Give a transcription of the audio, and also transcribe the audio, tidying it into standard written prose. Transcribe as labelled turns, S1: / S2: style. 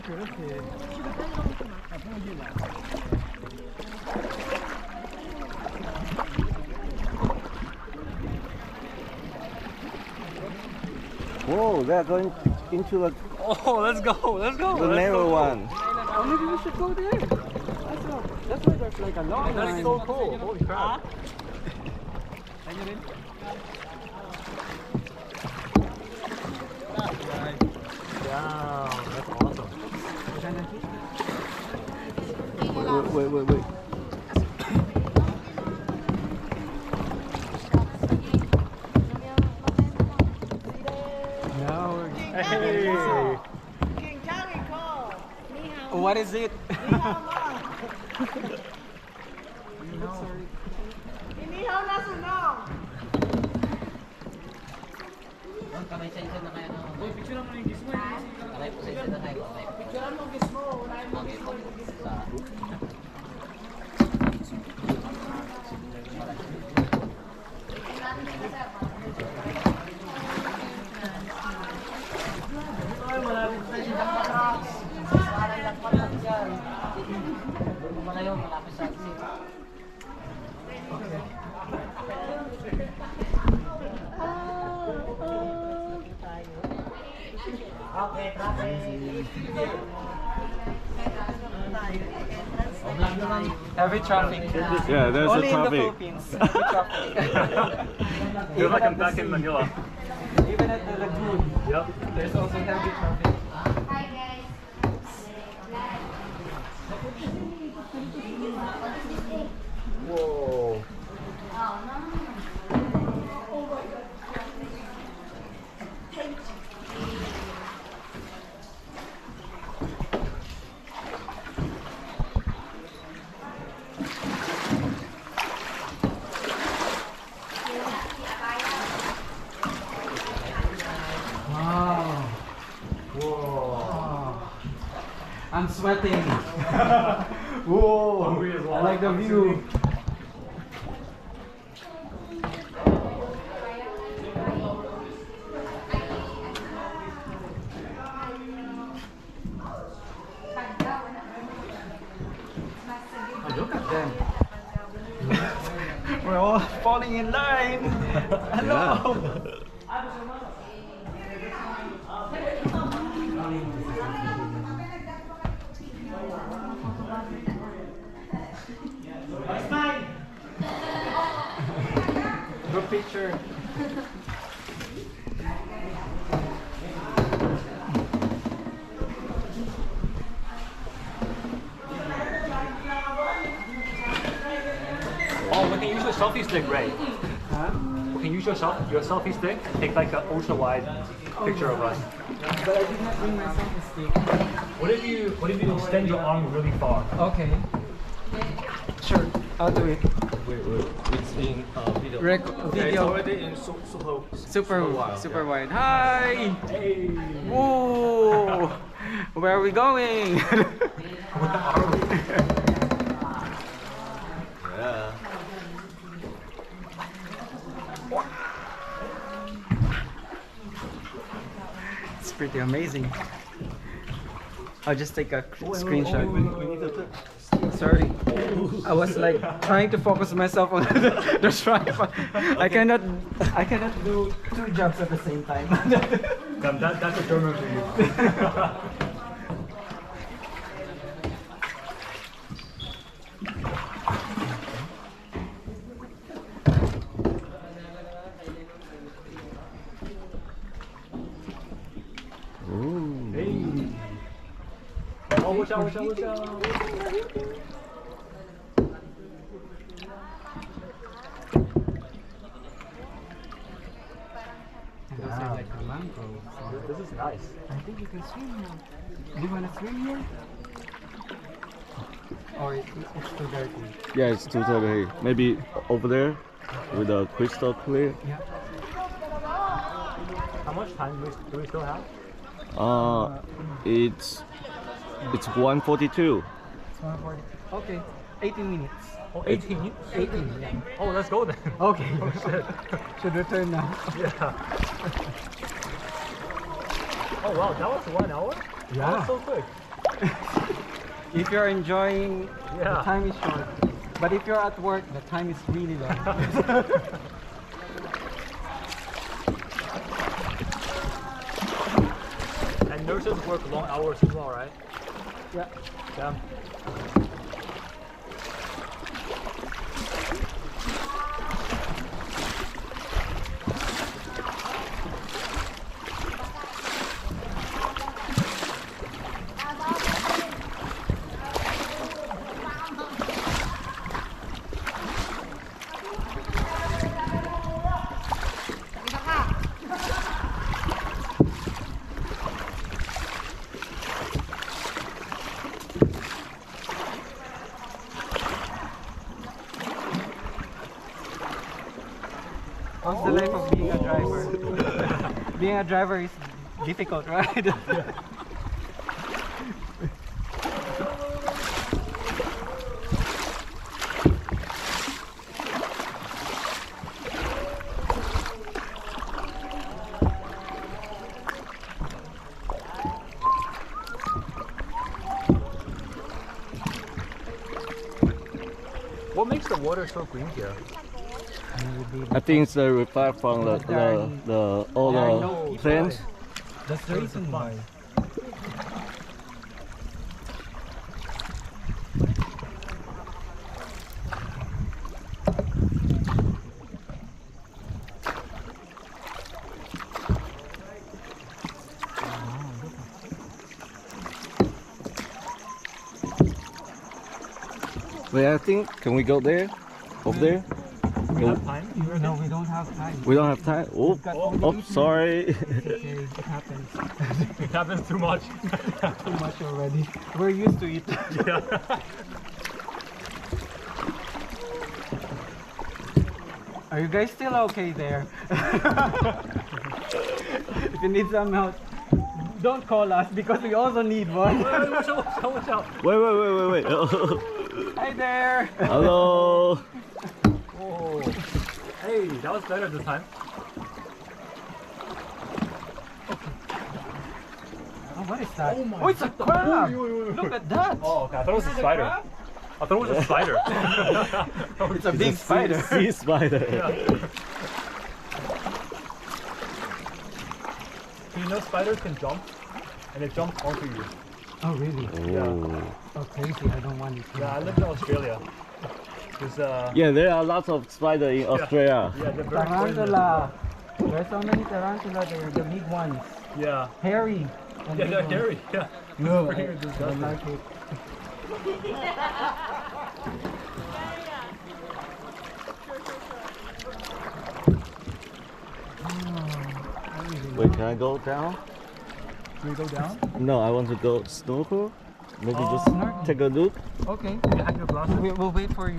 S1: 그렇게.
S2: Whoa, they're going into the
S1: Oh, let's go.
S2: narrow one.
S1: Oh, maybe we should go there. That's why there's like a long line.
S3: That's so cool. Holy crap. Wow, that's awesome.
S2: Wait.
S1: Now we're
S3: Hey.
S1: What is it? Heavy traffic.
S2: Yeah, there's
S1: Only
S2: a
S1: in the
S2: traffic.
S1: Philippines. Heavy traffic.
S3: Feels like I'm back in Manila.
S1: Even at the lagoon,
S3: Yep.
S1: there's also heavy traffic.
S3: Whoa.
S1: Wow.
S3: Whoa.
S1: I'm sweating. Whoa.
S3: Hungry as well.
S1: I like the view. Oh, look at them. We're all falling in line. Hello. Good picture.
S3: Oh, we can use your selfie stick, Ray.
S1: Huh?
S3: We can use your selfie stick, take like an ultra wide picture of us.
S1: But I did not bring my selfie stick.
S3: What if you extend your arm really far?
S1: Okay. Sure, I'll do it.
S2: Wait. It's in video.
S1: Video.
S2: already in
S1: Super wide. Hi!
S3: Hey.
S1: Whoa! Where are we going?
S2: Yeah.
S1: It's pretty amazing. I'll just take a screenshot.
S2: We need to
S1: Sorry, I was like trying to focus myself on the tripod. I cannot do two jobs at the same time.
S3: That's a German for you.
S2: Ooh.
S3: Hey. Oh, watch out.
S1: Those are like a mangrove.
S3: This is nice.
S1: I think you can swim now. Do you wanna swim here? Or it's too dirty?
S2: Yeah, it's too dirty. Maybe over there with the crystal clear.
S1: Yeah.
S3: How much time do we still have?
S2: It's 1:42.
S1: It's 140. Okay, 18 minutes.
S3: Oh, 18?
S1: 18, yeah.
S3: Oh, let's go then.
S1: Okay.
S3: Oh shit.
S1: Should return now.
S3: Yeah. Oh wow, that was 1 hour?
S1: Yeah.
S3: That's so quick.
S1: If you're enjoying, the
S3: Yeah.
S1: time is short. But if you're at work, the time is really long.
S3: And nurses work long hours as well, right?
S1: Yeah.
S3: Yeah.
S1: How's the life of being a driver? Being a driver is difficult, right?
S3: What makes the water so green here?
S2: I think it's the reflect from the all
S1: There are
S2: the
S1: no people.
S2: plants.
S1: That's the reason why.
S2: Wait, I think can we go there? Over there?
S3: We
S2: Go-
S3: have time?
S1: No, we don't have time.
S2: We don't have time. Oh,
S1: got
S2: oh,
S1: only 8
S2: sorry.
S1: Okay, it happens.
S3: It happens too much.
S1: Too much already. We're used to it.
S3: Yeah.
S1: Are you guys still okay there? If you need some help, don't call us because we also need one.
S3: Watch out, watch out, watch out.
S2: Wait.
S1: Hi there.
S2: Hello.
S3: Oh. Hey, that was better this time.
S1: Oh, what is that?
S3: Oh my
S1: it's a crab! Look at that!
S3: Oh, okay. I thought it was a
S1: Is it
S3: spider.
S1: crab?
S3: I thought it was a spider.
S1: It's a big spider.
S2: Sea spider.
S3: Yeah. So you know spiders can jump, and it jumps onto you.
S1: Oh, really?
S2: Oh.
S1: Oh, crazy. I don't want it.
S3: Yeah, I lived in Australia. There's
S2: Yeah, there are lots of spider in Australia.
S3: yeah, they're very poisonous.
S1: Tarantula. There's so many tarantula there. The big ones.
S3: Yeah,
S1: Hairy. And
S3: yeah,
S1: big
S3: they're
S1: ones.
S3: hairy. Yeah,
S1: No,
S3: Freaking
S1: I don't
S3: disgusting.
S1: like it.
S2: Wait, can I go down?
S3: Can we go down?
S2: No, I want to go snorkel. Maybe
S3: Oh.
S2: just
S1: Snorkel.
S2: take a look.
S1: Okay.
S3: You have your glasses.
S1: We'll wait for you.